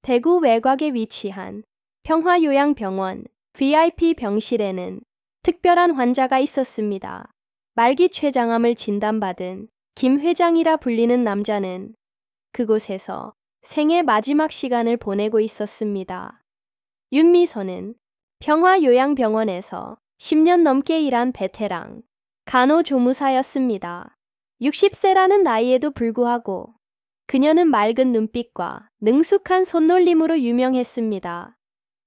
대구 외곽에 위치한 평화요양병원 VIP 병실에는 특별한 환자가 있었습니다. 말기 췌장암을 진단받은 김 회장이라 불리는 남자는 그곳에서 생애 마지막 시간을 보내고 있었습니다. 윤미선은 평화요양병원에서 10년 넘게 일한 베테랑 간호조무사였습니다. 60세라는 나이에도 불구하고 그녀는 맑은 눈빛과 능숙한 손놀림으로 유명했습니다.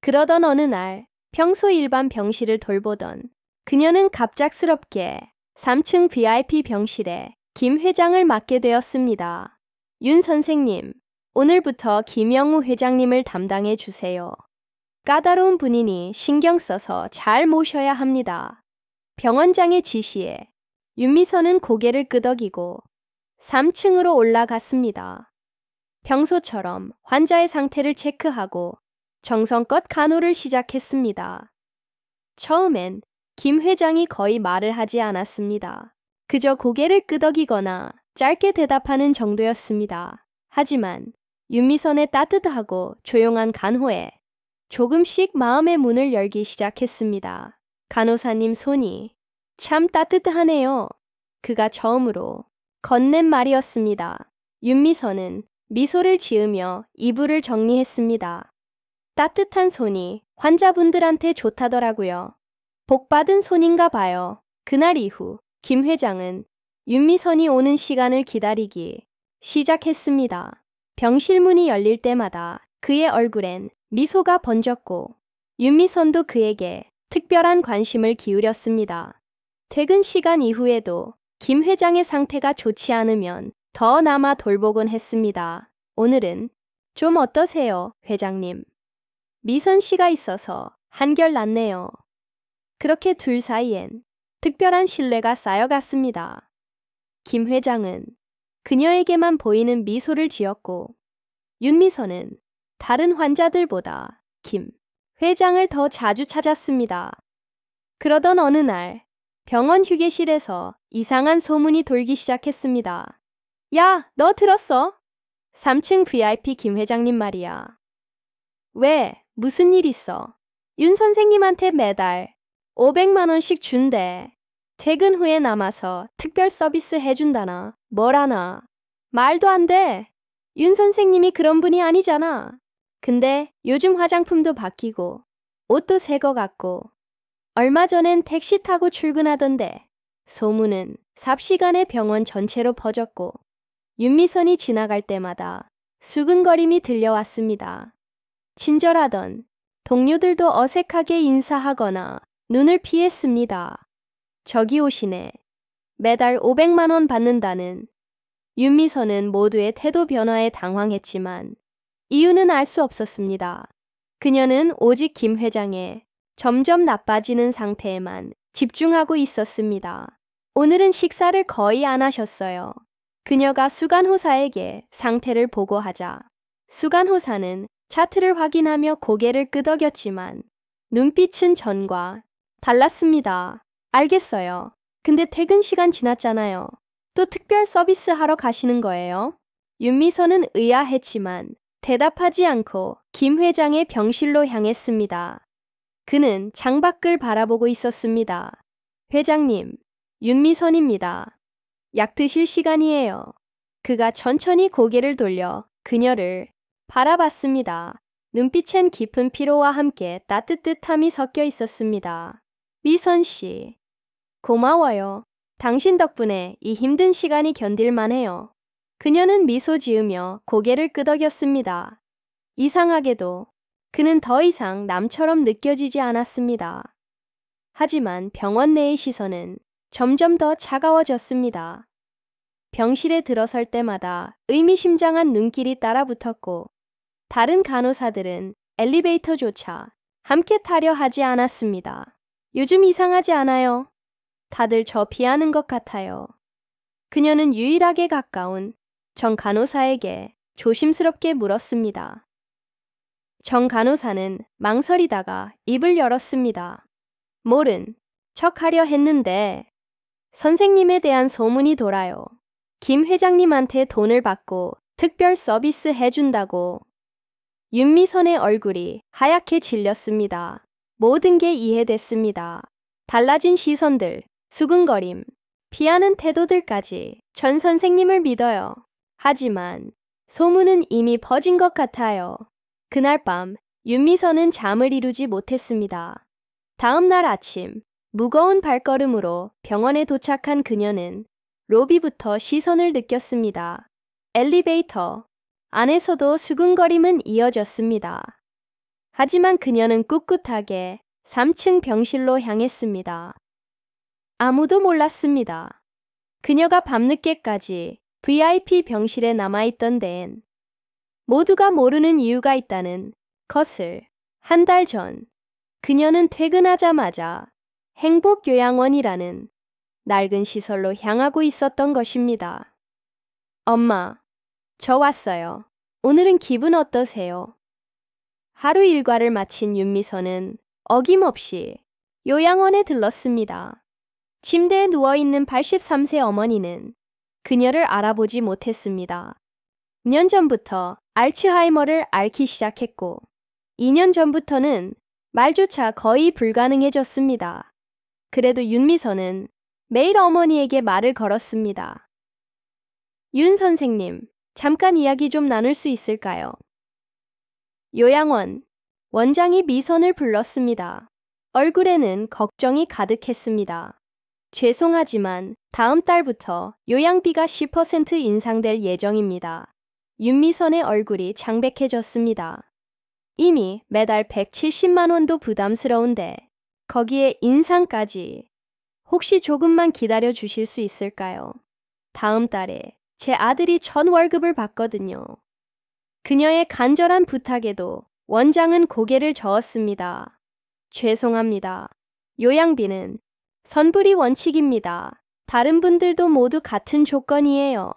그러던 어느 날 평소 일반 병실을 돌보던 그녀는 갑작스럽게 3층 VIP 병실에 김 회장을 맡게 되었습니다. 윤 선생님, 오늘부터 김영우 회장님을 담당해 주세요. 까다로운 분이니 신경 써서 잘 모셔야 합니다. 병원장의 지시에 윤미선은 고개를 끄덕이고 3층으로 올라갔습니다. 평소처럼 환자의 상태를 체크하고 정성껏 간호를 시작했습니다. 처음엔 김 회장이 거의 말을 하지 않았습니다. 그저 고개를 끄덕이거나 짧게 대답하는 정도였습니다. 하지만 윤미선의 따뜻하고 조용한 간호에 조금씩 마음의 문을 열기 시작했습니다. 간호사님 손이 참 따뜻하네요. 그가 처음으로 건넨 말이었습니다. 윤미선은 미소를 지으며 이불을 정리했습니다. 따뜻한 손이 환자분들한테 좋다더라고요. 복받은 손인가 봐요. 그날 이후 김 회장은 윤미선이 오는 시간을 기다리기 시작했습니다. 병실 문이 열릴 때마다 그의 얼굴엔 미소가 번졌고 윤미선도 그에게 특별한 관심을 기울였습니다. 퇴근 시간 이후에도 김 회장의 상태가 좋지 않으면 더 남아 돌보곤 했습니다. 오늘은 좀 어떠세요, 회장님? 미선 씨가 있어서 한결 낫네요. 그렇게 둘 사이엔 특별한 신뢰가 쌓여갔습니다. 김 회장은 그녀에게만 보이는 미소를 지었고 윤미선은 다른 환자들보다 김 회장을 더 자주 찾았습니다. 그러던 어느 날 병원 휴게실에서 이상한 소문이 돌기 시작했습니다. 야, 너 들었어? 3층 VIP 김 회장님 말이야. 왜? 무슨 일 있어? 윤 선생님한테 매달 500만 원씩 준대. 퇴근 후에 남아서 특별 서비스 해준다나 뭐라나. 말도 안 돼. 윤 선생님이 그런 분이 아니잖아. 근데 요즘 화장품도 바뀌고 옷도 새 거 같고 얼마 전엔 택시 타고 출근하던데 소문은 삽시간에 병원 전체로 퍼졌고 윤미선이 지나갈 때마다 수근거림이 들려왔습니다. 친절하던 동료들도 어색하게 인사하거나 눈을 피했습니다. 저기 오시네. 매달 500만 원 받는다는. 윤미선은 모두의 태도 변화에 당황했지만 이유는 알 수 없었습니다. 그녀는 오직 김 회장의 점점 나빠지는 상태에만 집중하고 있었습니다. 오늘은 식사를 거의 안 하셨어요. 그녀가 수간호사에게 상태를 보고하자 수간호사는 차트를 확인하며 고개를 끄덕였지만 눈빛은 전과 달랐습니다. 알겠어요. 근데 퇴근 시간 지났잖아요. 또 특별 서비스 하러 가시는 거예요? 윤미선은 의아했지만 대답하지 않고 김 회장의 병실로 향했습니다. 그는 창밖을 바라보고 있었습니다. 회장님, 윤미선입니다. 약 드실 시간이에요. 그가 천천히 고개를 돌려 그녀를 바라봤습니다. 눈빛엔 깊은 피로와 함께 따뜻함이 섞여 있었습니다. 미선 씨, 고마워요. 당신 덕분에 이 힘든 시간이 견딜만해요. 그녀는 미소 지으며 고개를 끄덕였습니다. 이상하게도 그는 더 이상 남처럼 느껴지지 않았습니다. 하지만 병원 내의 시선은 점점 더 차가워졌습니다. 병실에 들어설 때마다 의미심장한 눈길이 따라붙었고 다른 간호사들은 엘리베이터조차 함께 타려 하지 않았습니다. 요즘 이상하지 않아요? 다들 저 피하는 것 같아요. 그녀는 유일하게 가까운 정 간호사에게 조심스럽게 물었습니다. 정 간호사는 망설이다가 입을 열었습니다. 모른 척하려 했는데 선생님에 대한 소문이 돌아요. 김 회장님한테 돈을 받고 특별 서비스 해준다고. 윤미선의 얼굴이 하얗게 질렸습니다. 모든 게 이해됐습니다. 달라진 시선들, 수근거림, 피하는 태도들까지 전 선생님을 믿어요. 하지만 소문은 이미 퍼진 것 같아요. 그날 밤 윤미선은 잠을 이루지 못했습니다. 다음 날 아침 무거운 발걸음으로 병원에 도착한 그녀는 로비부터 시선을 느꼈습니다. 엘리베이터 안에서도 수근거림은 이어졌습니다. 하지만 그녀는 꿋꿋하게 3층 병실로 향했습니다. 아무도 몰랐습니다. 그녀가 밤늦게까지 VIP 병실에 남아있던 데엔 모두가 모르는 이유가 있다는 것을 한 달 전 그녀는 퇴근하자마자 행복요양원이라는 낡은 시설로 향하고 있었던 것입니다. 엄마, 저 왔어요. 오늘은 기분 어떠세요? 하루 일과를 마친 윤미선은 어김없이 요양원에 들렀습니다. 침대에 누워있는 83세 어머니는 그녀를 알아보지 못했습니다. 2년 전부터 알츠하이머를 앓기 시작했고 2년 전부터는 말조차 거의 불가능해졌습니다. 그래도 윤미선은 매일 어머니에게 말을 걸었습니다. 윤 선생님, 잠깐 이야기 좀 나눌 수 있을까요? 요양원 원장이 미선을 불렀습니다. 얼굴에는 걱정이 가득했습니다. 죄송하지만 다음 달부터 요양비가 10% 인상될 예정입니다. 윤미선의 얼굴이 창백해졌습니다. 이미 매달 170만 원도 부담스러운데 거기에 인상까지. 혹시 조금만 기다려 주실 수 있을까요? 다음 달에 제 아들이 첫 월급을 받거든요. 그녀의 간절한 부탁에도 원장은 고개를 저었습니다. 죄송합니다. 요양비는 선불이 원칙입니다. 다른 분들도 모두 같은 조건이에요.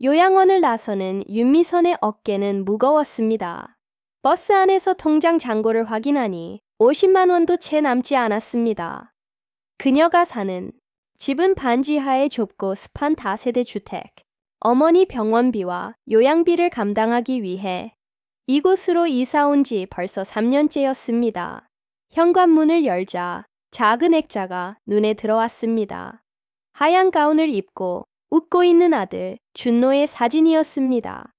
요양원을 나서는 윤미선의 어깨는 무거웠습니다. 버스 안에서 통장 잔고를 확인하니 50만 원도 채 남지 않았습니다. 그녀가 사는 집은 반지하의 좁고 습한 다세대 주택. 어머니 병원비와 요양비를 감당하기 위해 이곳으로 이사 온 지 벌써 3년째였습니다. 현관문을 열자 작은 액자가 눈에 들어왔습니다. 하얀 가운을 입고 웃고 있는 아들 준노의 사진이었습니다.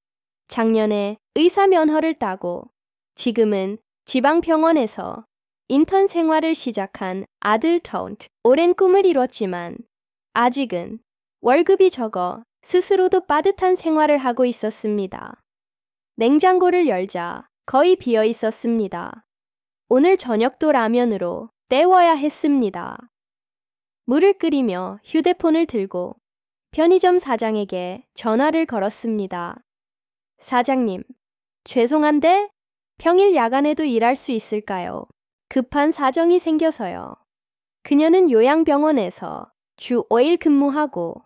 작년에 의사 면허를 따고 지금은 지방병원에서 인턴 생활을 시작한 아들 톤트. 오랜 꿈을 이뤘지만 아직은 월급이 적어 스스로도 빠듯한 생활을 하고 있었습니다. 냉장고를 열자 거의 비어 있었습니다. 오늘 저녁도 라면으로 때워야 했습니다. 물을 끓이며 휴대폰을 들고 편의점 사장에게 전화를 걸었습니다. 사장님, 죄송한데 평일 야간에도 일할 수 있을까요? 급한 사정이 생겨서요. 그녀는 요양병원에서 주 5일 근무하고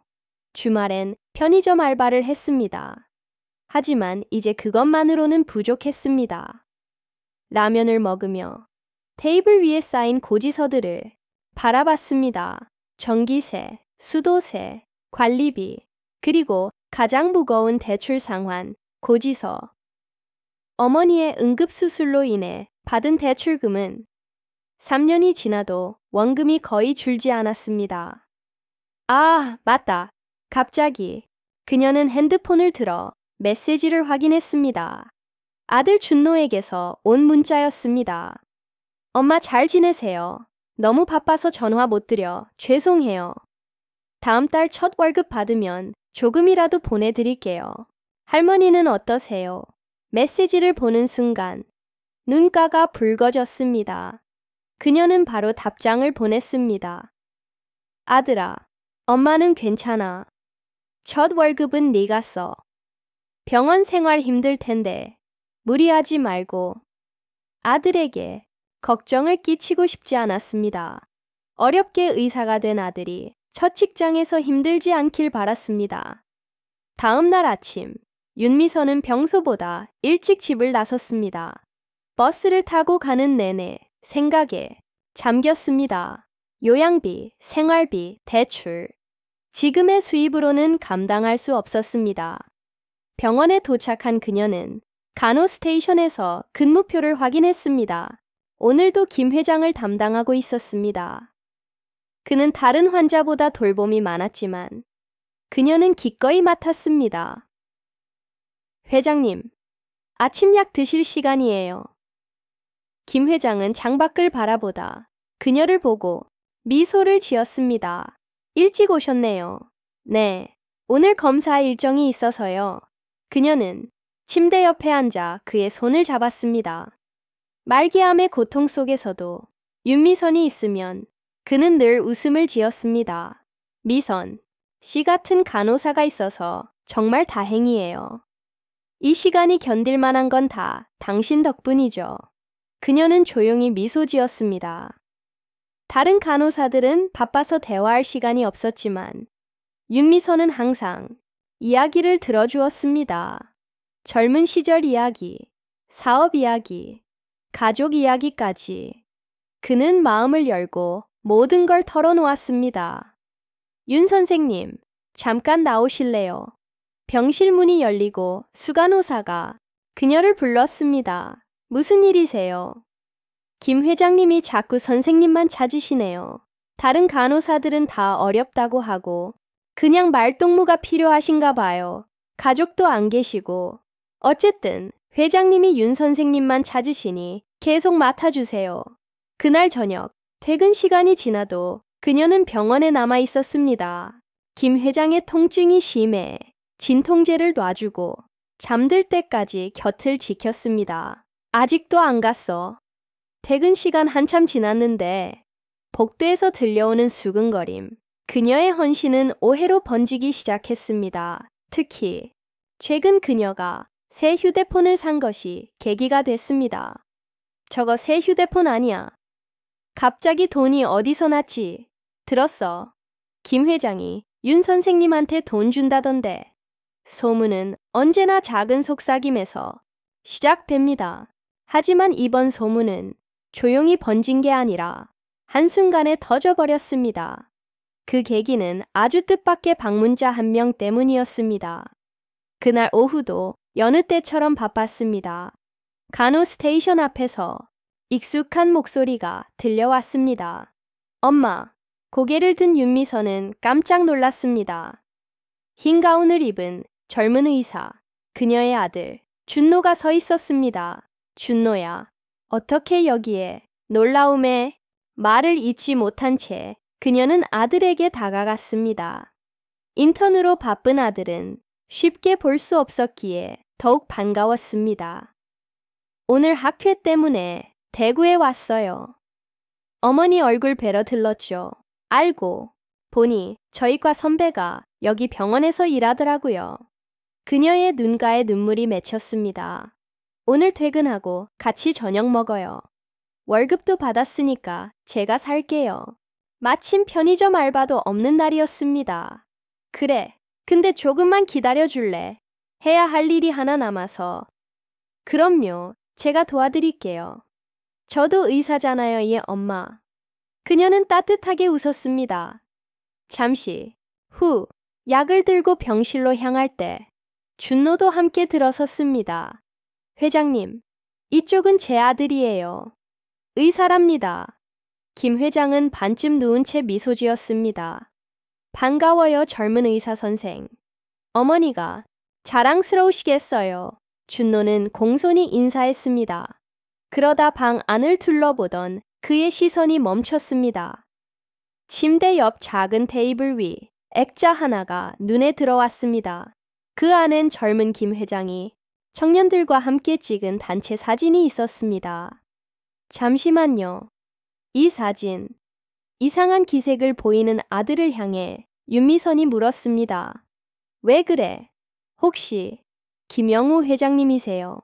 주말엔 편의점 알바를 했습니다. 하지만 이제 그것만으로는 부족했습니다. 라면을 먹으며 테이블 위에 쌓인 고지서들을 바라봤습니다. 전기세, 수도세, 관리비, 그리고 가장 무거운 대출 상환, 고지서. 어머니의 응급수술로 인해 받은 대출금은 3년이 지나도 원금이 거의 줄지 않았습니다. 아, 맞다. 갑자기 그녀는 핸드폰을 들어 메시지를 확인했습니다. 아들 준노에게서 온 문자였습니다. 엄마 잘 지내세요. 너무 바빠서 전화 못 드려 죄송해요. 다음 달 첫 월급 받으면 조금이라도 보내드릴게요. 할머니는 어떠세요? 메시지를 보는 순간 눈가가 붉어졌습니다. 그녀는 바로 답장을 보냈습니다. 아들아, 엄마는 괜찮아. 첫 월급은 네가 써. 병원 생활 힘들 텐데 무리하지 말고. 아들에게 걱정을 끼치고 싶지 않았습니다. 어렵게 의사가 된 아들이 첫 직장에서 힘들지 않길 바랐습니다. 다음 날 아침, 윤미선은 평소보다 일찍 집을 나섰습니다. 버스를 타고 가는 내내 생각에 잠겼습니다. 요양비, 생활비, 대출. 지금의 수입으로는 감당할 수 없었습니다. 병원에 도착한 그녀는 간호 스테이션에서 근무표를 확인했습니다. 오늘도 김 회장을 담당하고 있었습니다. 그는 다른 환자보다 돌봄이 많았지만 그녀는 기꺼이 맡았습니다. 회장님, 아침 약 드실 시간이에요. 김 회장은 창밖을 바라보다 그녀를 보고 미소를 지었습니다. 일찍 오셨네요. 네, 오늘 검사 일정이 있어서요. 그녀는 침대 옆에 앉아 그의 손을 잡았습니다. 말기암의 고통 속에서도 윤미선이 있으면 그는 늘 웃음을 지었습니다. 미선, 씨 같은 간호사가 있어서 정말 다행이에요. 이 시간이 견딜 만한 건 다 당신 덕분이죠. 그녀는 조용히 미소 지었습니다. 다른 간호사들은 바빠서 대화할 시간이 없었지만 윤미선은 항상 이야기를 들어주었습니다. 젊은 시절 이야기, 사업 이야기, 가족 이야기까지. 그는 마음을 열고 모든 걸 털어놓았습니다. 윤 선생님, 잠깐 나오실래요? 병실 문이 열리고 수간호사가 그녀를 불렀습니다. 무슨 일이세요? 김 회장님이 자꾸 선생님만 찾으시네요. 다른 간호사들은 다 어렵다고 하고 그냥 말동무가 필요하신가 봐요. 가족도 안 계시고. 어쨌든 회장님이 윤 선생님만 찾으시니 계속 맡아주세요. 그날 저녁 퇴근 시간이 지나도 그녀는 병원에 남아 있었습니다. 김 회장의 통증이 심해 진통제를 놔주고 잠들 때까지 곁을 지켰습니다. 아직도 안 갔어. 퇴근 시간 한참 지났는데 복도에서 들려오는 수근거림. 그녀의 헌신은 오해로 번지기 시작했습니다. 특히 최근 그녀가 새 휴대폰을 산 것이 계기가 됐습니다. 저거 새 휴대폰 아니야. 갑자기 돈이 어디서 났지? 들었어. 김 회장이 윤 선생님한테 돈 준다던데. 소문은 언제나 작은 속삭임에서 시작됩니다. 하지만 이번 소문은 조용히 번진 게 아니라 한순간에 터져버렸습니다. 그 계기는 아주 뜻밖의 방문자 한 명 때문이었습니다. 그날 오후도 여느 때처럼 바빴습니다. 간호 스테이션 앞에서 익숙한 목소리가 들려왔습니다. 엄마. 고개를 든 윤미선은 깜짝 놀랐습니다. 흰 가운을 입은 젊은 의사, 그녀의 아들 준노가 서 있었습니다. 준노야, 어떻게 여기에? 놀라움에 말을 잇지 못한 채 그녀는 아들에게 다가갔습니다. 인턴으로 바쁜 아들은 쉽게 볼 수 없었기에 더욱 반가웠습니다. 오늘 학회 때문에 대구에 왔어요. 어머니 얼굴 뵈러 들렀죠. 알고 보니 저희 과 선배가 여기 병원에서 일하더라고요. 그녀의 눈가에 눈물이 맺혔습니다. 오늘 퇴근하고 같이 저녁 먹어요. 월급도 받았으니까 제가 살게요. 마침 편의점 알바도 없는 날이었습니다. 그래, 근데 조금만 기다려줄래? 해야 할 일이 하나 남아서. 그럼요, 제가 도와드릴게요. 저도 의사잖아요, 예, 엄마. 그녀는 따뜻하게 웃었습니다. 잠시 후 약을 들고 병실로 향할 때 준노도 함께 들어섰습니다. 회장님, 이쪽은 제 아들이에요. 의사랍니다. 김 회장은 반쯤 누운 채 미소 지었습니다. 반가워요, 젊은 의사 선생. 어머니가 자랑스러우시겠어요. 준노는 공손히 인사했습니다. 그러다 방 안을 둘러보던 그의 시선이 멈췄습니다. 침대 옆 작은 테이블 위 액자 하나가 눈에 들어왔습니다. 그 안엔 젊은 김 회장이 청년들과 함께 찍은 단체 사진이 있었습니다. 잠시만요. 이 사진. 이상한 기색을 보이는 아들을 향해 윤미선이 물었습니다. 왜 그래? 혹시 김영우 회장님이세요?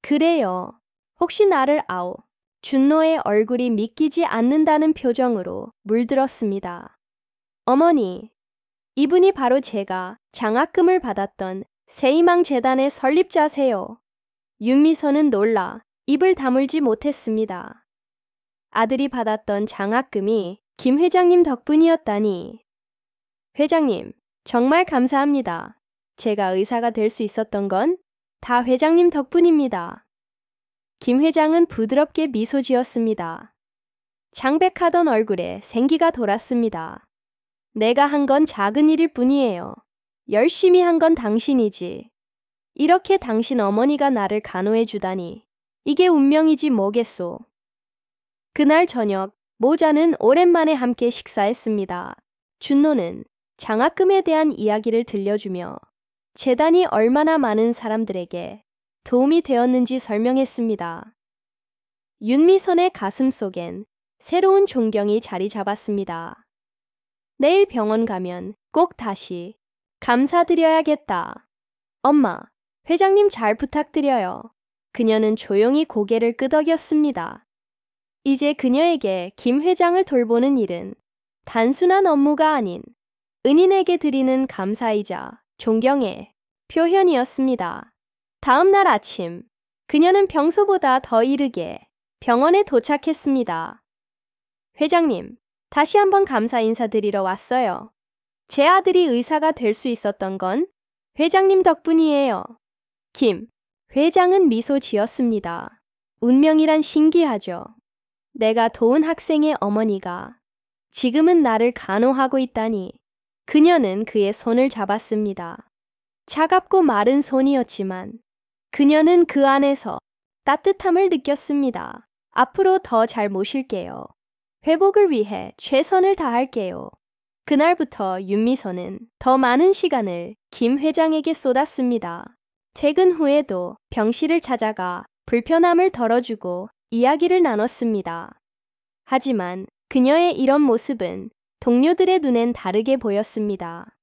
그래요. 혹시 나를 아오? 준노의 얼굴이 믿기지 않는다는 표정으로 물들었습니다. 어머니, 이분이 바로 제가 장학금을 받았던 새희망재단의 설립자세요. 윤미선은 놀라 입을 다물지 못했습니다. 아들이 받았던 장학금이 김 회장님 덕분이었다니. 회장님, 정말 감사합니다. 제가 의사가 될 수 있었던 건 다 회장님 덕분입니다. 김 회장은 부드럽게 미소 지었습니다. 창백하던 얼굴에 생기가 돌았습니다. 내가 한 건 작은 일일 뿐이에요. 열심히 한 건 당신이지. 이렇게 당신 어머니가 나를 간호해 주다니. 이게 운명이지 뭐겠소. 그날 저녁 모자는 오랜만에 함께 식사했습니다. 준노는 장학금에 대한 이야기를 들려주며 재단이 얼마나 많은 사람들에게 도움이 되었는지 설명했습니다. 윤미선의 가슴 속엔 새로운 존경이 자리 잡았습니다. 내일 병원 가면 꼭 다시 감사드려야겠다. 엄마, 회장님 잘 부탁드려요. 그녀는 조용히 고개를 끄덕였습니다. 이제 그녀에게 김 회장을 돌보는 일은 단순한 업무가 아닌 은인에게 드리는 감사이자 존경의 표현이었습니다. 다음 날 아침, 그녀는 평소보다 더 이르게 병원에 도착했습니다. 회장님, 다시 한번 감사 인사드리러 왔어요. 제 아들이 의사가 될 수 있었던 건 회장님 덕분이에요. 김 회장은 미소 지었습니다. 운명이란 신기하죠. 내가 도운 학생의 어머니가 지금은 나를 간호하고 있다니. 그녀는 그의 손을 잡았습니다. 차갑고 마른 손이었지만 그녀는 그 안에서 따뜻함을 느꼈습니다. 앞으로 더 잘 모실게요. 회복을 위해 최선을 다할게요. 그날부터 윤미선은 더 많은 시간을 김 회장에게 쏟았습니다. 퇴근 후에도 병실을 찾아가 불편함을 덜어주고 이야기를 나눴습니다. 하지만 그녀의 이런 모습은 동료들의 눈엔 다르게 보였습니다.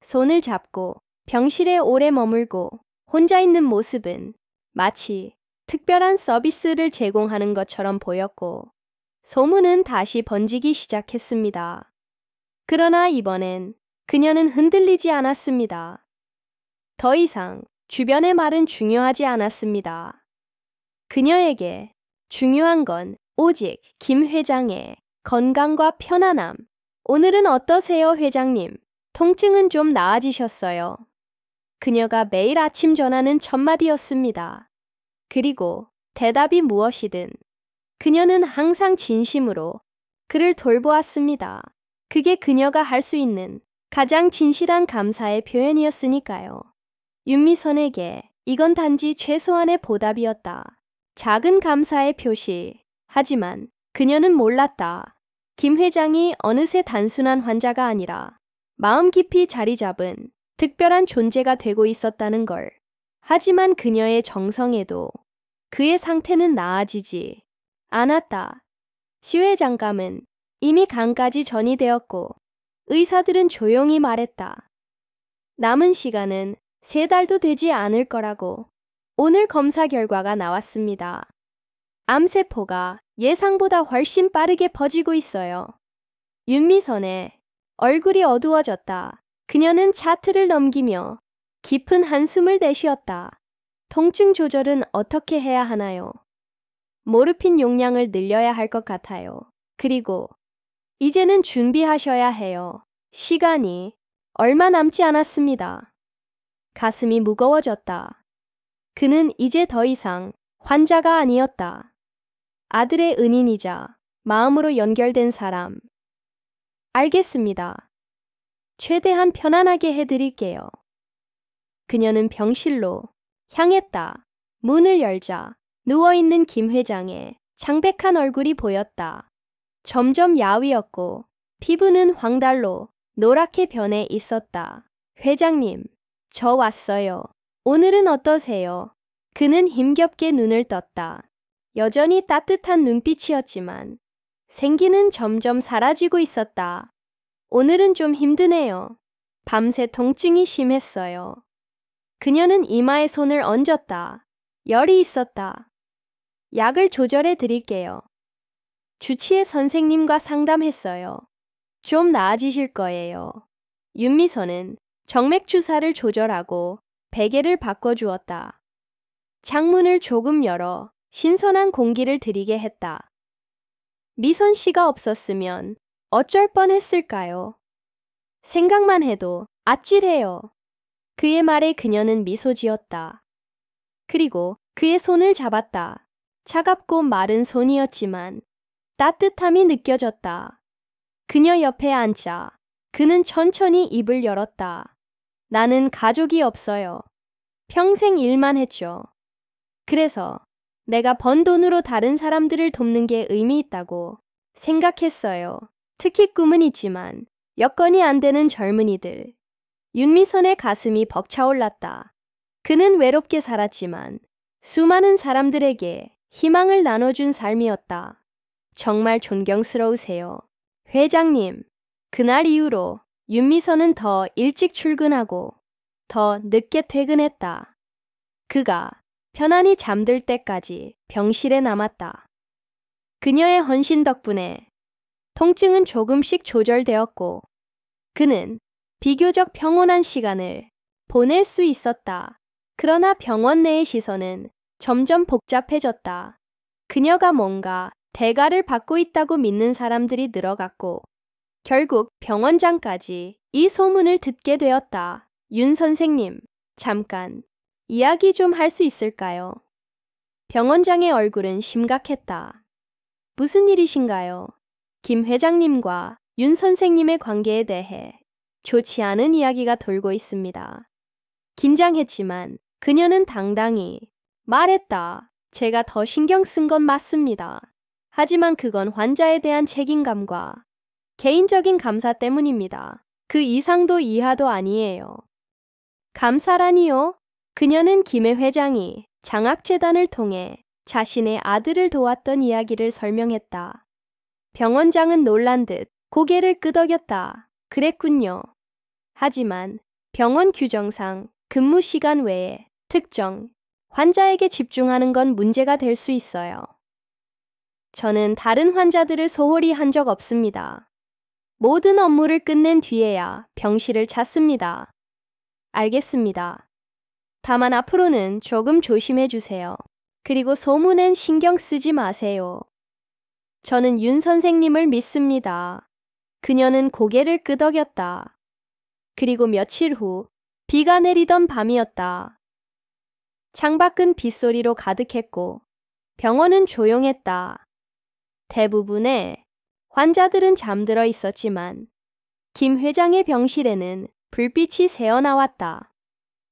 손을 잡고 병실에 오래 머물고 혼자 있는 모습은 마치 특별한 서비스를 제공하는 것처럼 보였고 소문은 다시 번지기 시작했습니다. 그러나 이번엔 그녀는 흔들리지 않았습니다. 더 이상 주변의 말은 중요하지 않았습니다. 그녀에게 중요한 건 오직 김 회장의 건강과 편안함. 오늘은 어떠세요, 회장님? 통증은 좀 나아지셨어요. 그녀가 매일 아침 전하는 첫마디였습니다. 그리고 대답이 무엇이든 그녀는 항상 진심으로 그를 돌보았습니다. 그게 그녀가 할 수 있는 가장 진실한 감사의 표현이었으니까요. 윤미선에게 이건 단지 최소한의 보답이었다. 작은 감사의 표시. 하지만 그녀는 몰랐다. 김 회장이 어느새 단순한 환자가 아니라 마음 깊이 자리 잡은 특별한 존재가 되고 있었다는 걸. 하지만 그녀의 정성에도 그의 상태는 나아지지 않았다. 치외장감은 이미 간까지 전이되었고 의사들은 조용히 말했다. 남은 시간은 3달도 되지 않을 거라고. 오늘 검사 결과가 나왔습니다. 암세포가 예상보다 훨씬 빠르게 퍼지고 있어요. 윤미선의 얼굴이 어두워졌다. 그녀는 차트를 넘기며 깊은 한숨을 내쉬었다. 통증 조절은 어떻게 해야 하나요? 모르핀 용량을 늘려야 할 것 같아요. 그리고 이제는 준비하셔야 해요. 시간이 얼마 남지 않았습니다. 가슴이 무거워졌다. 그는 이제 더 이상 환자가 아니었다. 아들의 은인이자 마음으로 연결된 사람. 알겠습니다. 최대한 편안하게 해드릴게요. 그녀는 병실로 향했다. 문을 열자 누워있는 김 회장의 창백한 얼굴이 보였다. 점점 야위었고 피부는 황달로 노랗게 변해 있었다. 회장님, 저 왔어요. 오늘은 어떠세요? 그는 힘겹게 눈을 떴다. 여전히 따뜻한 눈빛이었지만 생기는 점점 사라지고 있었다. 오늘은 좀 힘드네요. 밤새 통증이 심했어요. 그녀는 이마에 손을 얹었다. 열이 있었다. 약을 조절해 드릴게요. 주치의 선생님과 상담했어요. 좀 나아지실 거예요. 윤미선은 정맥 주사를 조절하고 베개를 바꿔주었다. 창문을 조금 열어 신선한 공기를 들이게 했다. 미선 씨가 없었으면 어쩔 뻔했을까요? 생각만 해도 아찔해요. 그의 말에 그녀는 미소 지었다. 그리고 그의 손을 잡았다. 차갑고 마른 손이었지만 따뜻함이 느껴졌다. 그녀 옆에 앉자 그는 천천히 입을 열었다. 나는 가족이 없어요. 평생 일만 했죠. 그래서 내가 번 돈으로 다른 사람들을 돕는 게 의미 있다고 생각했어요. 특히 꿈은 있지만 여건이 안 되는 젊은이들. 윤미선의 가슴이 벅차올랐다. 그는 외롭게 살았지만 수많은 사람들에게 희망을 나눠준 삶이었다. 정말 존경스러우세요. 회장님, 그날 이후로 윤미선은 더 일찍 출근하고 더 늦게 퇴근했다. 그가 편안히 잠들 때까지 병실에 남았다. 그녀의 헌신 덕분에 통증은 조금씩 조절되었고 그는 비교적 평온한 시간을 보낼 수 있었다. 그러나 병원 내의 시선은 점점 복잡해졌다. 그녀가 뭔가 대가를 받고 있다고 믿는 사람들이 늘어갔고 결국 병원장까지 이 소문을 듣게 되었다. 윤 선생님, 잠깐 이야기 좀 할 수 있을까요? 병원장의 얼굴은 심각했다. 무슨 일이신가요? 김 회장님과 윤 선생님의 관계에 대해 좋지 않은 이야기가 돌고 있습니다. 긴장했지만 그녀는 당당히 말했다. 제가 더 신경 쓴 건 맞습니다. 하지만 그건 환자에 대한 책임감과 개인적인 감사 때문입니다. 그 이상도 이하도 아니에요. 감사라니요? 그녀는 김해 회장이 장학재단을 통해 자신의 아들을 도왔던 이야기를 설명했다. 병원장은 놀란 듯 고개를 끄덕였다. 그랬군요. 하지만 병원 규정상 근무 시간 외에 특정 환자에게 집중하는 건 문제가 될 수 있어요. 저는 다른 환자들을 소홀히 한 적 없습니다. 모든 업무를 끝낸 뒤에야 병실을 찾습니다. 알겠습니다. 다만 앞으로는 조금 조심해 주세요. 그리고 소문엔 신경 쓰지 마세요. 저는 윤 선생님을 믿습니다. 그녀는 고개를 끄덕였다. 그리고 며칠 후 비가 내리던 밤이었다. 창밖은 빗소리로 가득했고 병원은 조용했다. 대부분의 환자들은 잠들어 있었지만 김 회장의 병실에는 불빛이 새어나왔다.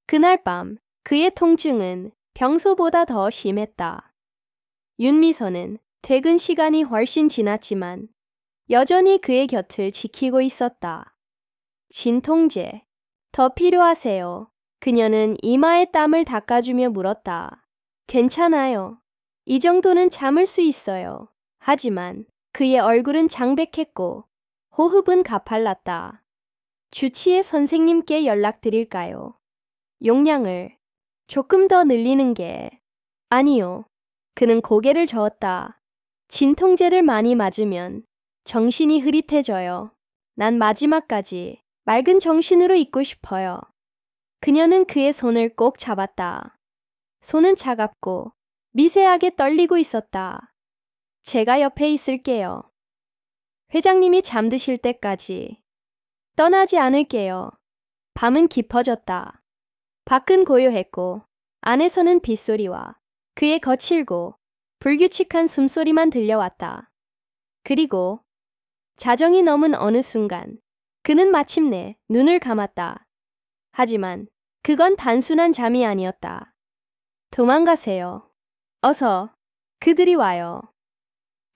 그날 밤 그의 통증은 평소보다 더 심했다. 윤미선은 퇴근 시간이 훨씬 지났지만 여전히 그의 곁을 지키고 있었다. 진통제, 더 필요하세요? 그녀는 이마에 땀을 닦아주며 물었다. 괜찮아요. 이 정도는 참을 수 있어요. 하지만 그의 얼굴은 장백했고 호흡은 가팔랐다. 주치의 선생님께 연락드릴까요? 용량을 조금 더 늘리는 게... 아니요. 그는 고개를 저었다. 진통제를 많이 맞으면 정신이 흐릿해져요. 난 마지막까지 맑은 정신으로 있고 싶어요. 그녀는 그의 손을 꼭 잡았다. 손은 차갑고 미세하게 떨리고 있었다. 제가 옆에 있을게요. 회장님이 잠드실 때까지 떠나지 않을게요. 밤은 깊어졌다. 밖은 고요했고 안에서는 빗소리와 그의 거칠고 불규칙한 숨소리만 들려왔다. 그리고 자정이 넘은 어느 순간 그는 마침내 눈을 감았다. 하지만 그건 단순한 잠이 아니었다. 도망가세요. 어서. 그들이 와요.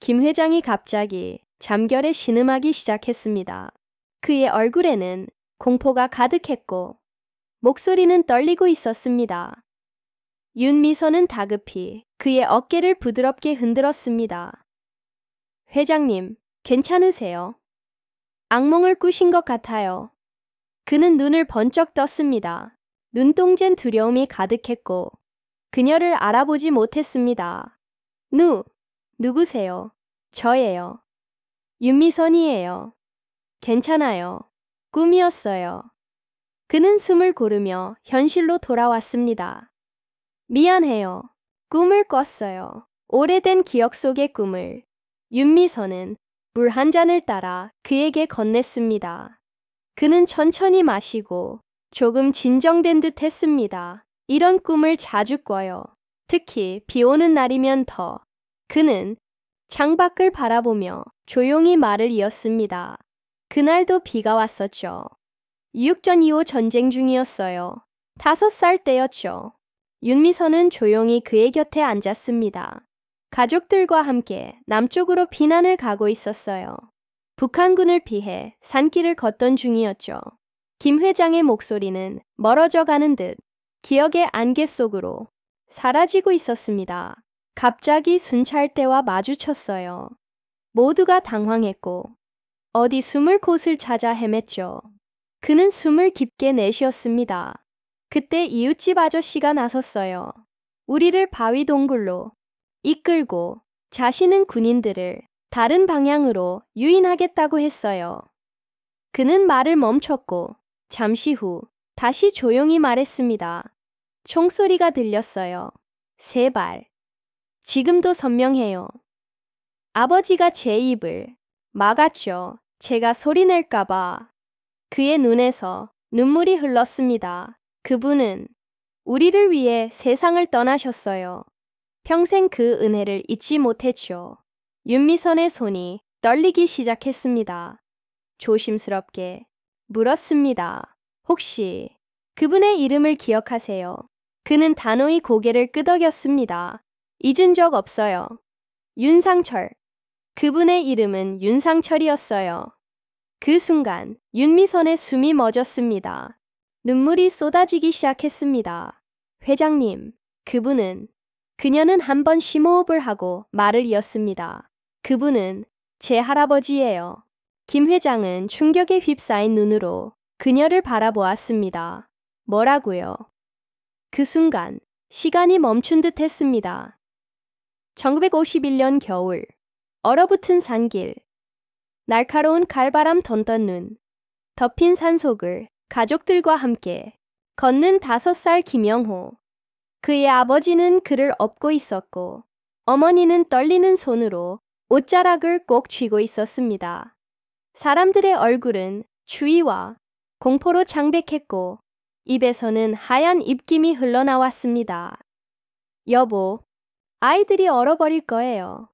김 회장이 갑자기 잠결에 신음하기 시작했습니다. 그의 얼굴에는 공포가 가득했고 목소리는 떨리고 있었습니다. 윤미선은 다급히 그의 어깨를 부드럽게 흔들었습니다. 회장님, 괜찮으세요? 악몽을 꾸신 것 같아요. 그는 눈을 번쩍 떴습니다. 눈동자엔 두려움이 가득했고 그녀를 알아보지 못했습니다. 누구세요? 저예요. 윤미선이에요. 괜찮아요. 꿈이었어요. 그는 숨을 고르며 현실로 돌아왔습니다. 미안해요. 꿈을 꿨어요. 오래된 기억 속의 꿈을. 윤미선은 물 한 잔을 따라 그에게 건넸습니다. 그는 천천히 마시고 조금 진정된 듯 했습니다. 이런 꿈을 자주 꿔요. 특히 비 오는 날이면 더. 그는 창밖을 바라보며 조용히 말을 이었습니다. 그날도 비가 왔었죠. 6전 2호 전쟁 중이었어요. 5살 때였죠. 윤미선은 조용히 그의 곁에 앉았습니다. 가족들과 함께 남쪽으로 피난을 가고 있었어요. 북한군을 피해 산길을 걷던 중이었죠. 김 회장의 목소리는 멀어져 가는 듯 기억의 안개 속으로 사라지고 있었습니다. 갑자기 순찰대와 마주쳤어요. 모두가 당황했고 어디 숨을 곳을 찾아 헤맸죠. 그는 숨을 깊게 내쉬었습니다. 그때 이웃집 아저씨가 나섰어요. 우리를 바위 동굴로 이끌고 자신은 군인들을 다른 방향으로 유인하겠다고 했어요. 그는 말을 멈췄고 잠시 후 다시 조용히 말했습니다. 총소리가 들렸어요. 3발. 지금도 선명해요. 아버지가 제 입을 막았죠. 제가 소리낼까봐. 그의 눈에서 눈물이 흘렀습니다. 그분은 우리를 위해 세상을 떠나셨어요. 평생 그 은혜를 잊지 못했죠. 윤미선의 손이 떨리기 시작했습니다. 조심스럽게 물었습니다. 혹시 그분의 이름을 기억하세요? 그는 단호히 고개를 끄덕였습니다. 잊은 적 없어요. 윤상철. 그분의 이름은 윤상철이었어요. 그 순간 윤미선의 숨이 멎었습니다. 눈물이 쏟아지기 시작했습니다. 회장님, 그녀는 한 번 심호흡을 하고 말을 이었습니다. 그분은 제 할아버지예요. 김 회장은 충격에 휩싸인 눈으로 그녀를 바라보았습니다. 뭐라고요? 그 순간 시간이 멈춘 듯 했습니다. 1951년 겨울, 얼어붙은 산길, 날카로운 칼바람 돈던 눈, 덮인 산속을 가족들과 함께 걷는 5살 김영호. 그의 아버지는 그를 업고 있었고 어머니는 떨리는 손으로 옷자락을 꼭 쥐고 있었습니다. 사람들의 얼굴은 추위와 공포로 창백했고 입에서는 하얀 입김이 흘러나왔습니다. 여보, 아이들이 얼어버릴 거예요.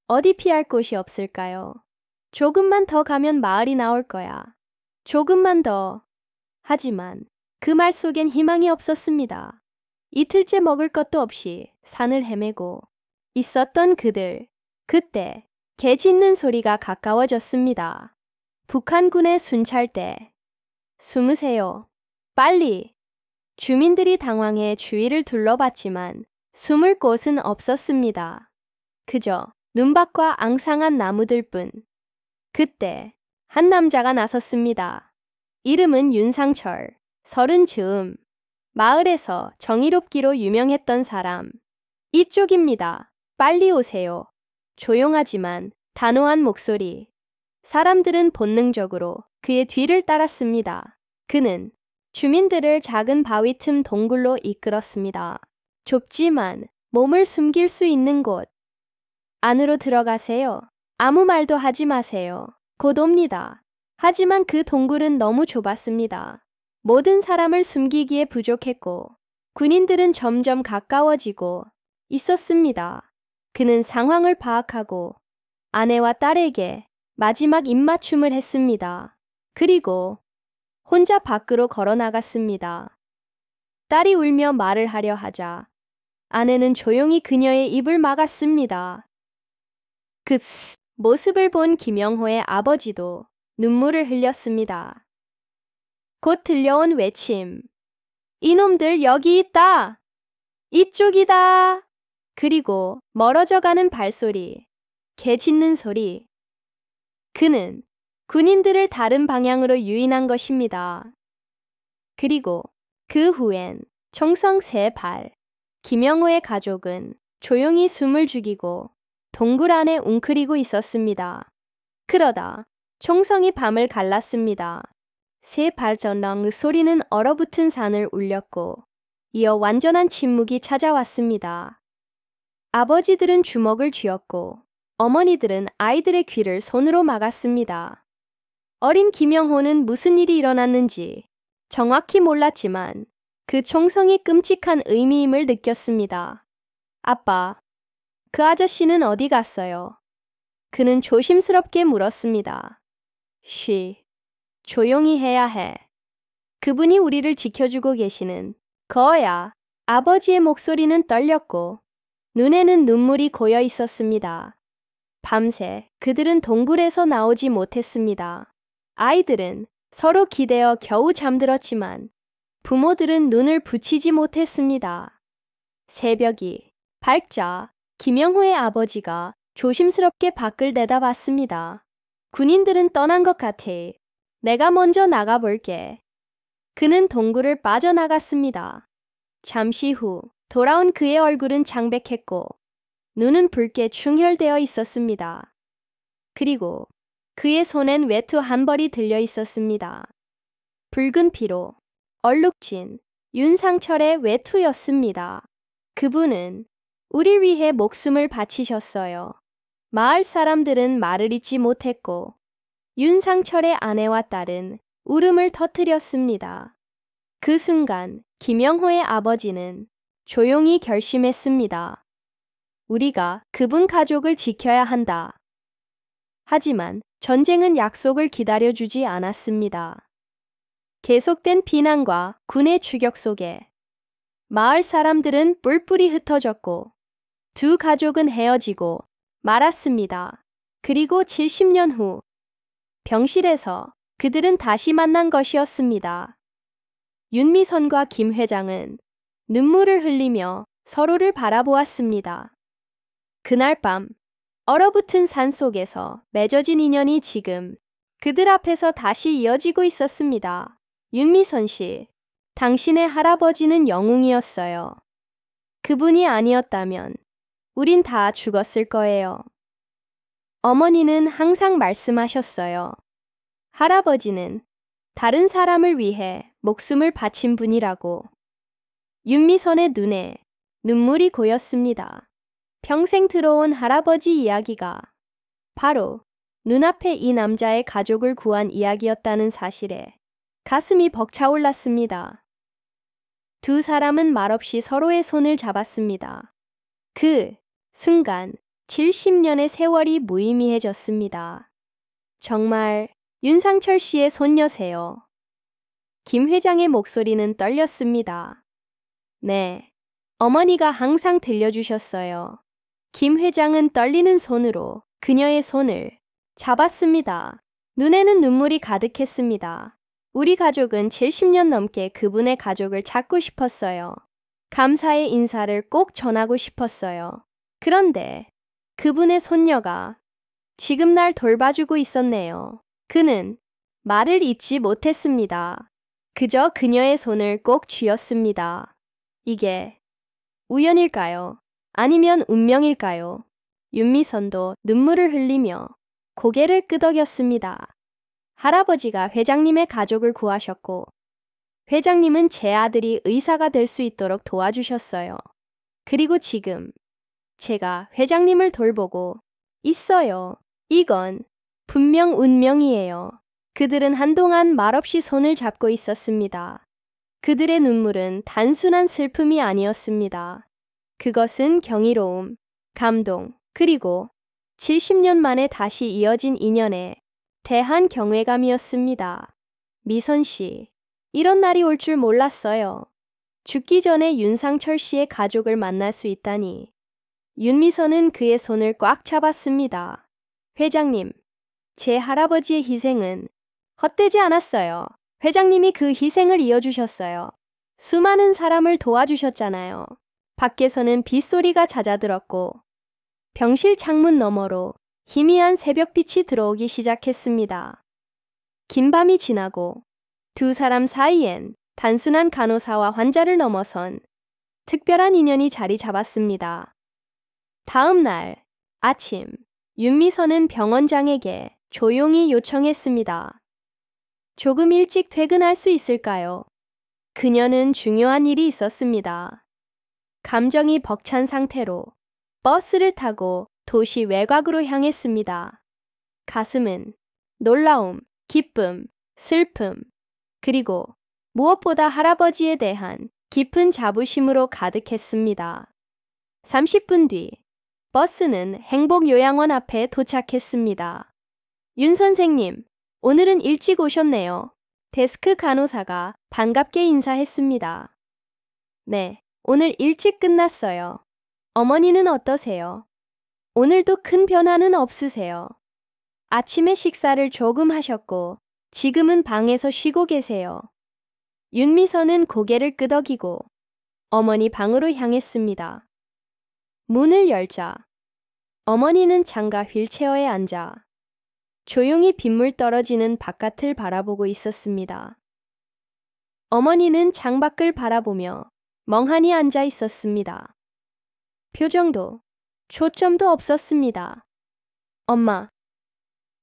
어디 피할 곳이 없을까요? 조금만 더 가면 마을이 나올 거야. 조금만 더. 하지만 그 말 속엔 희망이 없었습니다. 이틀째 먹을 것도 없이 산을 헤매고 있었던 그들. 그때 개 짖는 소리가 가까워졌습니다. 북한군의 순찰대. 숨으세요. 빨리. 주민들이 당황해 주위를 둘러봤지만 숨을 곳은 없었습니다. 그저 눈밭과 앙상한 나무들뿐. 그때 한 남자가 나섰습니다. 이름은 윤상철, 30 즈음. 마을에서 정의롭기로 유명했던 사람. 이쪽입니다. 빨리 오세요. 조용하지만 단호한 목소리. 사람들은 본능적으로 그의 뒤를 따랐습니다. 그는 주민들을 작은 바위 틈 동굴로 이끌었습니다. 좁지만 몸을 숨길 수 있는 곳. 안으로 들어가세요. 아무 말도 하지 마세요. 곧 옵니다. 하지만 그 동굴은 너무 좁았습니다. 모든 사람을 숨기기에 부족했고 군인들은 점점 가까워지고 있었습니다. 그는 상황을 파악하고 아내와 딸에게 마지막 입맞춤을 했습니다. 그리고 혼자 밖으로 걸어 나갔습니다. 딸이 울며 말을 하려 하자 아내는 조용히 그녀의 입을 막았습니다. 그 모습을 본 김영호의 아버지도 눈물을 흘렸습니다. 곧 들려온 외침. 이놈들 여기 있다! 이쪽이다! 그리고 멀어져가는 발소리, 개 짖는 소리. 그는 군인들을 다른 방향으로 유인한 것입니다. 그리고 그 후엔 총성 3발. 김영호의 가족은 조용히 숨을 죽이고 동굴 안에 웅크리고 있었습니다. 그러다 총성이 밤을 갈랐습니다. 3발 전랑 소리는 얼어붙은 산을 울렸고 이어 완전한 침묵이 찾아왔습니다. 아버지들은 주먹을 쥐었고 어머니들은 아이들의 귀를 손으로 막았습니다. 어린 김영호는 무슨 일이 일어났는지 정확히 몰랐지만 그 총성이 끔찍한 의미임을 느꼈습니다. 아빠, 그 아저씨는 어디 갔어요? 그는 조심스럽게 물었습니다. 쉬, 조용히 해야 해. 그분이 우리를 지켜주고 계시는 거야. 아버지의 목소리는 떨렸고 눈에는 눈물이 고여 있었습니다. 밤새 그들은 동굴에서 나오지 못했습니다. 아이들은 서로 기대어 겨우 잠들었지만 부모들은 눈을 붙이지 못했습니다. 새벽이 밝자 김영호의 아버지가 조심스럽게 밖을 내다봤습니다. 군인들은 떠난 것 같아. 내가 먼저 나가볼게. 그는 동굴을 빠져나갔습니다. 잠시 후 돌아온 그의 얼굴은 창백했고 눈은 붉게 충혈되어 있었습니다. 그리고 그의 손엔 외투 한 벌이 들려 있었습니다. 붉은 피로 얼룩진 윤상철의 외투였습니다. 그분은 우리 위해 목숨을 바치셨어요. 마을 사람들은 말을 잇지 못했고 윤상철의 아내와 딸은 울음을 터뜨렸습니다. 그 순간 김영호의 아버지는 조용히 결심했습니다. 우리가 그분 가족을 지켜야 한다. 하지만 전쟁은 약속을 기다려주지 않았습니다. 계속된 비난과 군의 추격 속에 마을 사람들은 뿔뿔이 흩어졌고 두 가족은 헤어지고 말았습니다. 그리고 70년 후 병실에서 그들은 다시 만난 것이었습니다. 윤미선과 김 회장은 눈물을 흘리며 서로를 바라보았습니다. 그날 밤 얼어붙은 산 속에서 맺어진 인연이 지금 그들 앞에서 다시 이어지고 있었습니다. 윤미선 씨, 당신의 할아버지는 영웅이었어요. 그분이 아니었다면 우린 다 죽었을 거예요. 어머니는 항상 말씀하셨어요. 할아버지는 다른 사람을 위해 목숨을 바친 분이라고. 윤미선의 눈에 눈물이 고였습니다. 평생 들어온 할아버지 이야기가 바로 눈앞에 이 남자의 가족을 구한 이야기였다는 사실에 가슴이 벅차올랐습니다. 두 사람은 말없이 서로의 손을 잡았습니다. 그 순간 70년의 세월이 무의미해졌습니다. 정말 윤상철 씨의 손녀세요. 김 회장의 목소리는 떨렸습니다. 네, 어머니가 항상 들려주셨어요. 김 회장은 떨리는 손으로 그녀의 손을 잡았습니다. 눈에는 눈물이 가득했습니다. 우리 가족은 70년 넘게 그분의 가족을 찾고 싶었어요. 감사의 인사를 꼭 전하고 싶었어요. 그런데 그분의 손녀가 지금 날 돌봐주고 있었네요. 그는 말을 잇지 못했습니다. 그저 그녀의 손을 꼭 쥐었습니다. 이게 우연일까요? 아니면 운명일까요? 윤미선도 눈물을 흘리며 고개를 끄덕였습니다. 할아버지가 회장님의 가족을 구하셨고 회장님은 제 아들이 의사가 될 수 있도록 도와주셨어요. 그리고 지금 제가 회장님을 돌보고 있어요. 이건 분명 운명이에요. 그들은 한동안 말없이 손을 잡고 있었습니다. 그들의 눈물은 단순한 슬픔이 아니었습니다. 그것은 경이로움, 감동, 그리고 70년 만에 다시 이어진 인연에 대한 경외감이었습니다. 미선 씨, 이런 날이 올 줄 몰랐어요. 죽기 전에 윤상철 씨의 가족을 만날 수 있다니. 윤미선은 그의 손을 꽉 잡았습니다. 회장님, 제 할아버지의 희생은 헛되지 않았어요. 회장님이 그 희생을 이어주셨어요. 수많은 사람을 도와주셨잖아요. 밖에서는 빗소리가 잦아들었고 병실 창문 너머로 희미한 새벽빛이 들어오기 시작했습니다. 긴 밤이 지나고 두 사람 사이엔 단순한 간호사와 환자를 넘어선 특별한 인연이 자리 잡았습니다. 다음 날 아침, 윤미선은 병원장에게 조용히 요청했습니다. 조금 일찍 퇴근할 수 있을까요? 그녀는 중요한 일이 있었습니다. 감정이 벅찬 상태로 버스를 타고 도시 외곽으로 향했습니다. 가슴은 놀라움, 기쁨, 슬픔, 그리고 무엇보다 할아버지에 대한 깊은 자부심으로 가득했습니다. 30분 뒤 버스는 행복요양원 앞에 도착했습니다. 윤 선생님, 오늘은 일찍 오셨네요. 데스크 간호사가 반갑게 인사했습니다. 네, 오늘 일찍 끝났어요. 어머니는 어떠세요? 오늘도 큰 변화는 없으세요? 아침에 식사를 조금 하셨고 지금은 방에서 쉬고 계세요. 윤미선은 고개를 끄덕이고 어머니 방으로 향했습니다. 문을 열자 어머니는 장가 휠체어에 앉아 조용히 빗물 떨어지는 바깥을 바라보고 있었습니다. 어머니는 창밖을 바라보며 멍하니 앉아 있었습니다. 표정도 초점도 없었습니다. 엄마,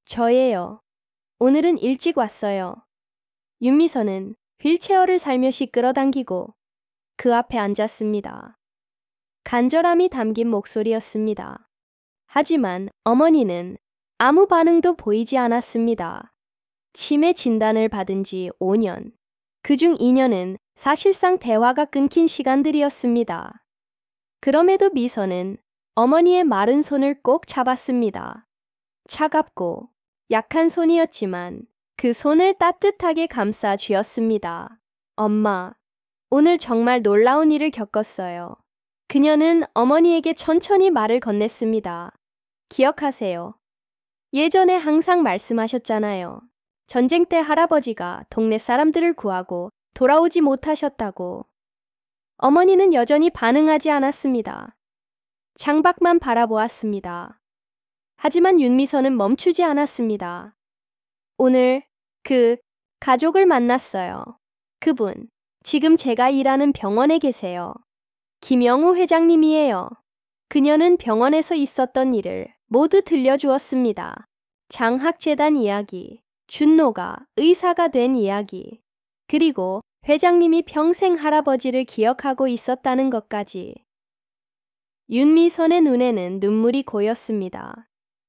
저예요. 오늘은 일찍 왔어요. 윤미선은 휠체어를 살며시 끌어당기고 그 앞에 앉았습니다. 간절함이 담긴 목소리였습니다. 하지만 어머니는 아무 반응도 보이지 않았습니다. 치매 진단을 받은 지 5년, 그중 2년은 사실상 대화가 끊긴 시간들이었습니다. 그럼에도 미선은 어머니의 마른 손을 꼭 잡았습니다. 차갑고 약한 손이었지만 그 손을 따뜻하게 감싸 쥐었습니다. 엄마, 오늘 정말 놀라운 일을 겪었어요. 그녀는 어머니에게 천천히 말을 건넸습니다. 기억하세요. 예전에 항상 말씀하셨잖아요. 전쟁 때 할아버지가 동네 사람들을 구하고 돌아오지 못하셨다고. 어머니는 여전히 반응하지 않았습니다. 창밖만 바라보았습니다. 하지만 윤미선은 멈추지 않았습니다. 오늘 그 가족을 만났어요. 그분, 지금 제가 일하는 병원에 계세요. 김영우 회장님이에요. 그녀는 병원에서 있었던 일을 모두 들려주었습니다. 장학재단 이야기, 준노가 의사가 된 이야기, 그리고 회장님이 평생 할아버지를 기억하고 있었다는 것까지. 윤미선의 눈에는 눈물이 고였습니다.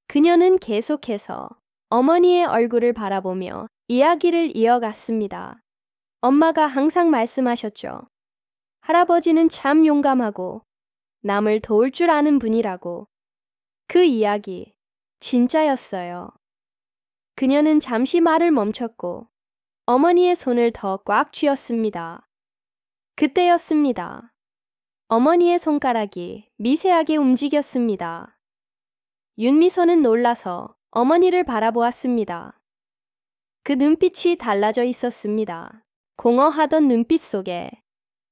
그녀는 계속해서 어머니의 얼굴을 바라보며 이야기를 이어갔습니다. 엄마가 항상 말씀하셨죠. 할아버지는 참 용감하고 남을 도울 줄 아는 분이라고. 그 이야기 진짜였어요. 그녀는 잠시 말을 멈췄고 어머니의 손을 더 꽉 쥐었습니다. 그때였습니다. 어머니의 손가락이 미세하게 움직였습니다. 윤미선은 놀라서 어머니를 바라보았습니다. 그 눈빛이 달라져 있었습니다. 공허하던 눈빛 속에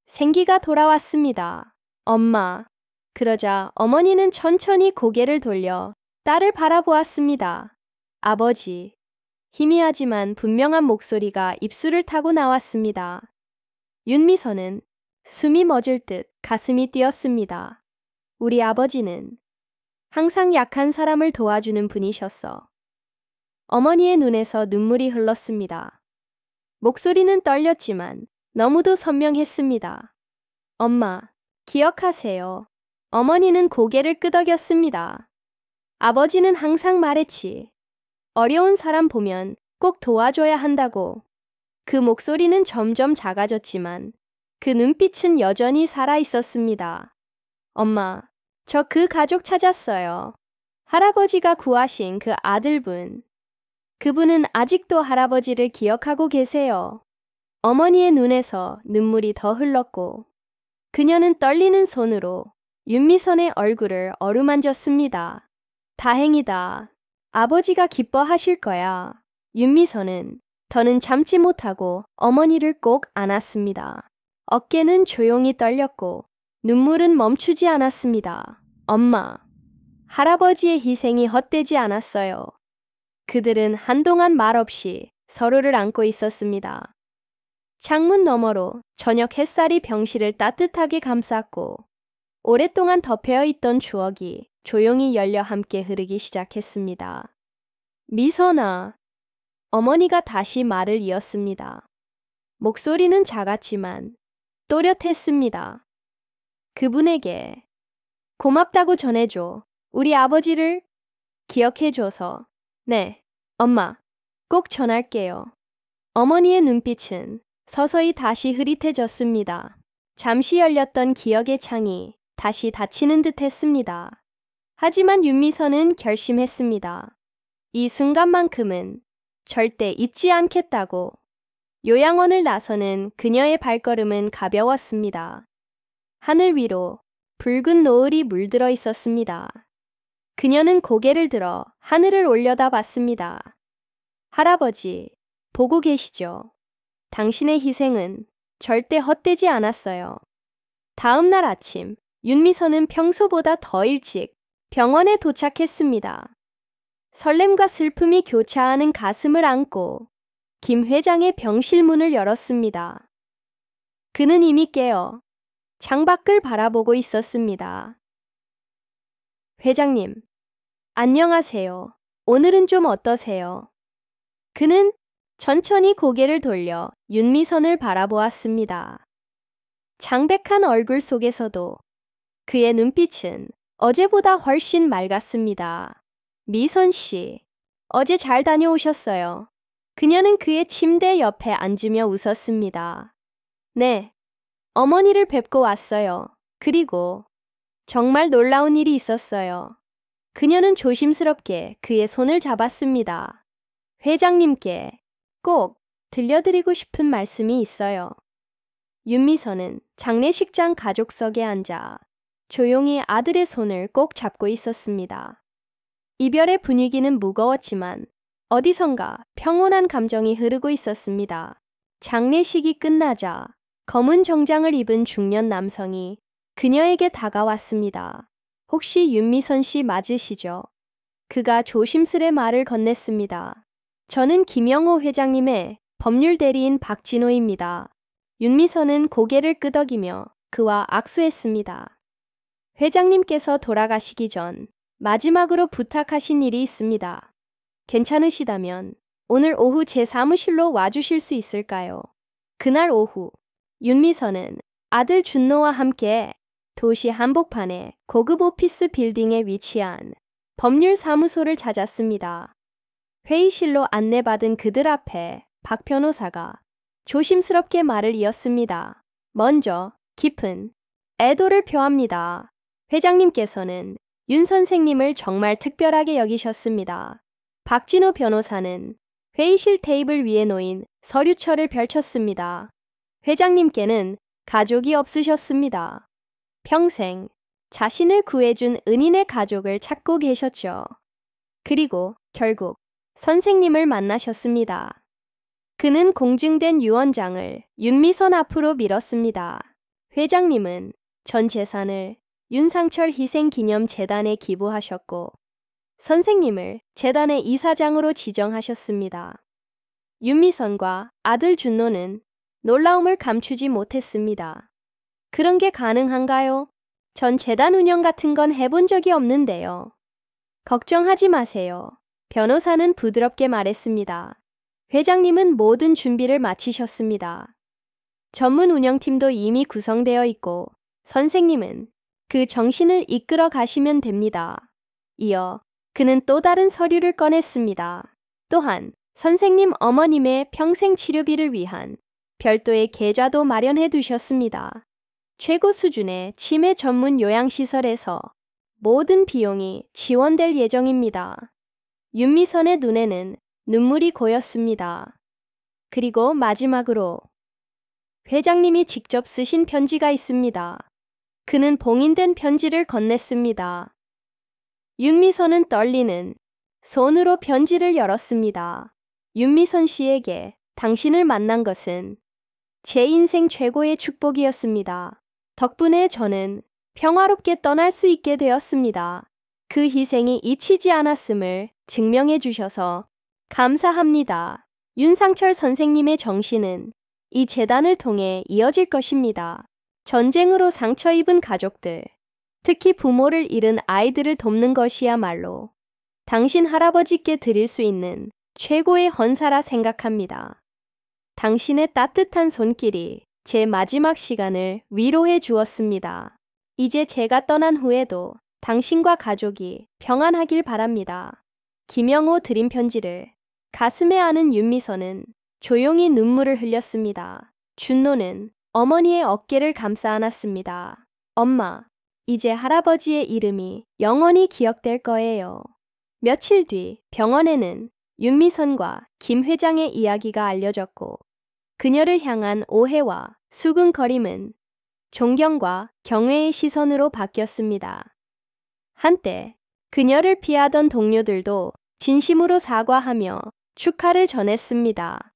생기가 돌아왔습니다. 엄마. 그러자 어머니는 천천히 고개를 돌려 딸을 바라보았습니다. 아버지. 희미하지만 분명한 목소리가 입술을 타고 나왔습니다. 윤미선은 숨이 멎을 듯 가슴이 뛰었습니다. 우리 아버지는 항상 약한 사람을 도와주는 분이셨어. 어머니의 눈에서 눈물이 흘렀습니다. 목소리는 떨렸지만 너무도 선명했습니다. 엄마, 기억하세요. 어머니는 고개를 끄덕였습니다. 아버지는 항상 말했지. 어려운 사람 보면 꼭 도와줘야 한다고. 그 목소리는 점점 작아졌지만 그 눈빛은 여전히 살아 있었습니다. 엄마, 저 그 가족 찾았어요. 할아버지가 구하신 그 아들분. 그분은 아직도 할아버지를 기억하고 계세요. 어머니의 눈에서 눈물이 더 흘렀고 그녀는 떨리는 손으로 윤미선의 얼굴을 어루만졌습니다. 다행이다. 아버지가 기뻐하실 거야. 윤미선은 더는 참지 못하고 어머니를 꼭 안았습니다. 어깨는 조용히 떨렸고 눈물은 멈추지 않았습니다. 엄마, 할아버지의 희생이 헛되지 않았어요. 그들은 한동안 말없이 서로를 안고 있었습니다. 창문 너머로 저녁 햇살이 병실을 따뜻하게 감쌌고 오랫동안 덮여 있던 추억이 조용히 열려 함께 흐르기 시작했습니다. 미선아, 어머니가 다시 말을 이었습니다. 목소리는 작았지만 또렷했습니다. 그분에게 고맙다고 전해줘. 우리 아버지를 기억해줘서. 네, 엄마, 꼭 전할게요. 어머니의 눈빛은 서서히 다시 흐릿해졌습니다. 잠시 열렸던 기억의 창이 다시 닫히는 듯 했습니다. 하지만 윤미선은 결심했습니다. 이 순간만큼은 절대 잊지 않겠다고. 요양원을 나서는 그녀의 발걸음은 가벼웠습니다. 하늘 위로 붉은 노을이 물들어 있었습니다. 그녀는 고개를 들어 하늘을 올려다봤습니다. 할아버지, 보고 계시죠? 당신의 희생은 절대 헛되지 않았어요. 다음 날 아침, 윤미선은 평소보다 더 일찍 병원에 도착했습니다. 설렘과 슬픔이 교차하는 가슴을 안고 김 회장의 병실 문을 열었습니다. 그는 이미 깨어 창밖을 바라보고 있었습니다. 회장님, 안녕하세요. 오늘은 좀 어떠세요? 그는 천천히 고개를 돌려 윤미선을 바라보았습니다. 창백한 얼굴 속에서도 그의 눈빛은 어제보다 훨씬 맑았습니다. 미선 씨, 어제 잘 다녀오셨어요. 그녀는 그의 침대 옆에 앉으며 웃었습니다. 네, 어머니를 뵙고 왔어요. 그리고 정말 놀라운 일이 있었어요. 그녀는 조심스럽게 그의 손을 잡았습니다. 회장님께 꼭 들려드리고 싶은 말씀이 있어요. 윤미선은 장례식장 가족석에 앉아 조용히 아들의 손을 꼭 잡고 있었습니다. 이별의 분위기는 무거웠지만 어디선가 평온한 감정이 흐르고 있었습니다. 장례식이 끝나자 검은 정장을 입은 중년 남성이 그녀에게 다가왔습니다. 혹시 윤미선 씨 맞으시죠? 그가 조심스레 말을 건넸습니다. 저는 김영호 회장님의 법률 대리인 박진호입니다. 윤미선은 고개를 끄덕이며 그와 악수했습니다. 회장님께서 돌아가시기 전 마지막으로 부탁하신 일이 있습니다. 괜찮으시다면 오늘 오후 제 사무실로 와주실 수 있을까요? 그날 오후, 윤미선은 아들 준노와 함께 도시 한복판의 고급 오피스 빌딩에 위치한 법률사무소를 찾았습니다. 회의실로 안내받은 그들 앞에 박 변호사가 조심스럽게 말을 이었습니다. 먼저 깊은 애도를 표합니다. 회장님께서는 윤 선생님을 정말 특별하게 여기셨습니다. 박진호 변호사는 회의실 테이블 위에 놓인 서류철을 펼쳤습니다. 회장님께는 가족이 없으셨습니다. 평생 자신을 구해준 은인의 가족을 찾고 계셨죠. 그리고 결국 선생님을 만나셨습니다. 그는 공증된 유언장을 윤미선 앞으로 밀었습니다. 회장님은 전 재산을 윤상철 희생기념재단에 기부하셨고 선생님을 재단의 이사장으로 지정하셨습니다. 윤미선과 아들 준노는 놀라움을 감추지 못했습니다. 그런 게 가능한가요? 전 재단 운영 같은 건 해본 적이 없는데요. 걱정하지 마세요. 변호사는 부드럽게 말했습니다. 회장님은 모든 준비를 마치셨습니다. 전문 운영팀도 이미 구성되어 있고 선생님은 그 정신을 이끌어 가시면 됩니다. 이어 그는 또 다른 서류를 꺼냈습니다. 또한 선생님 어머님의 평생 치료비를 위한 별도의 계좌도 마련해 두셨습니다. 최고 수준의 치매 전문 요양시설에서 모든 비용이 지원될 예정입니다. 윤미선의 눈에는 눈물이 고였습니다. 그리고 마지막으로 회장님이 직접 쓰신 편지가 있습니다. 그는 봉인된 편지를 건넸습니다. 윤미선은 떨리는 손으로 편지를 열었습니다. 윤미선 씨에게 당신을 만난 것은 제 인생 최고의 축복이었습니다. 덕분에 저는 평화롭게 떠날 수 있게 되었습니다. 그 희생이 잊히지 않았음을 증명해 주셔서 감사합니다. 윤상철 선생님의 정신은 이 재단을 통해 이어질 것입니다. 전쟁으로 상처 입은 가족들, 특히 부모를 잃은 아이들을 돕는 것이야말로 당신 할아버지께 드릴 수 있는 최고의 헌사라 생각합니다. 당신의 따뜻한 손길이 제 마지막 시간을 위로해 주었습니다. 이제 제가 떠난 후에도 당신과 가족이 평안하길 바랍니다. 김영호 드림 편지를 가슴에 안은 윤미선은 조용히 눈물을 흘렸습니다. 준노는 어머니의 어깨를 감싸 안았습니다. 엄마, 이제 할아버지의 이름이 영원히 기억될 거예요. 며칠 뒤 병원에는 윤미선과 김 회장의 이야기가 알려졌고 그녀를 향한 오해와 수근거림은 존경과 경외의 시선으로 바뀌었습니다. 한때 그녀를 피하던 동료들도 진심으로 사과하며 축하를 전했습니다.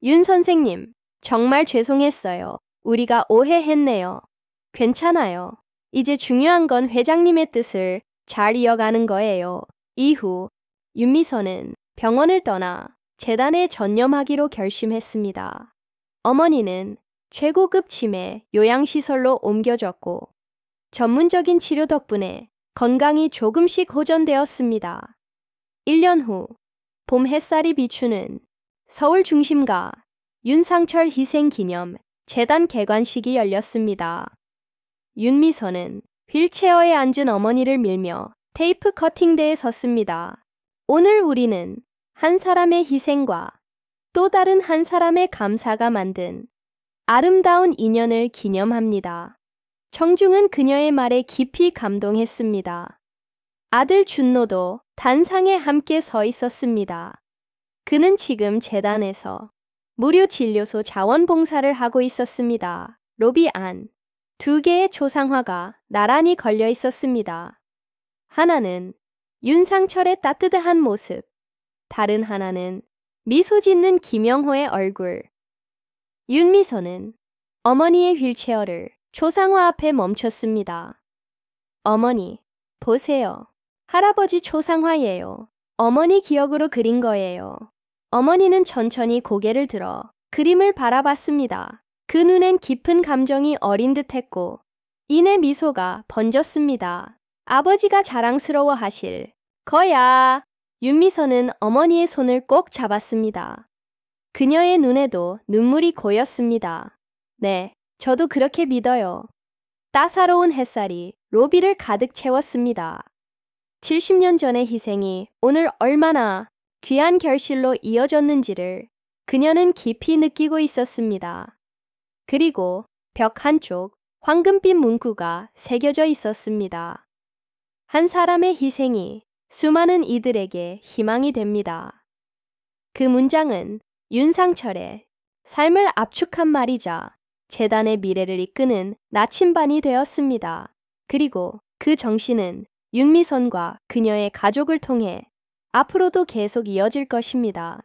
윤 선생님, 정말 죄송했어요. 우리가 오해했네요. 괜찮아요. 이제 중요한 건 회장님의 뜻을 잘 이어가는 거예요. 이후 윤미선은 병원을 떠나 재단에 전념하기로 결심했습니다. 어머니는 최고급 치매 요양시설로 옮겨졌고 전문적인 치료 덕분에 건강이 조금씩 호전되었습니다. 1년 후 봄 햇살이 비추는 서울 중심가 윤상철 희생기념 재단 개관식이 열렸습니다. 윤미선은 휠체어에 앉은 어머니를 밀며 테이프 커팅대에 섰습니다. 오늘 우리는 한 사람의 희생과 또 다른 한 사람의 감사가 만든 아름다운 인연을 기념합니다. 청중은 그녀의 말에 깊이 감동했습니다. 아들 준노도 단상에 함께 서 있었습니다. 그는 지금 재단에서 무료 진료소 자원봉사를 하고 있었습니다. 로비 안 2개의 초상화가 나란히 걸려 있었습니다. 하나는 윤상철의 따뜻한 모습, 다른 하나는 미소 짓는 김영호의 얼굴. 윤미선은 어머니의 휠체어를 초상화 앞에 멈췄습니다. 어머니, 보세요. 할아버지 초상화예요. 어머니 기억으로 그린 거예요. 어머니는 천천히 고개를 들어 그림을 바라봤습니다. 그 눈엔 깊은 감정이 어린 듯했고 이내 미소가 번졌습니다. 아버지가 자랑스러워하실 거야. 윤미선은 어머니의 손을 꼭 잡았습니다. 그녀의 눈에도 눈물이 고였습니다. 네, 저도 그렇게 믿어요. 따사로운 햇살이 로비를 가득 채웠습니다. 70년 전의 희생이 오늘 얼마나 귀한 결실로 이어졌는지를 그녀는 깊이 느끼고 있었습니다. 그리고 벽 한쪽 황금빛 문구가 새겨져 있었습니다. 한 사람의 희생이 수많은 이들에게 희망이 됩니다. 그 문장은 윤상철의 삶을 압축한 말이자 재단의 미래를 이끄는 나침반이 되었습니다. 그리고 그 정신은 윤미선과 그녀의 가족을 통해 앞으로도 계속 이어질 것입니다.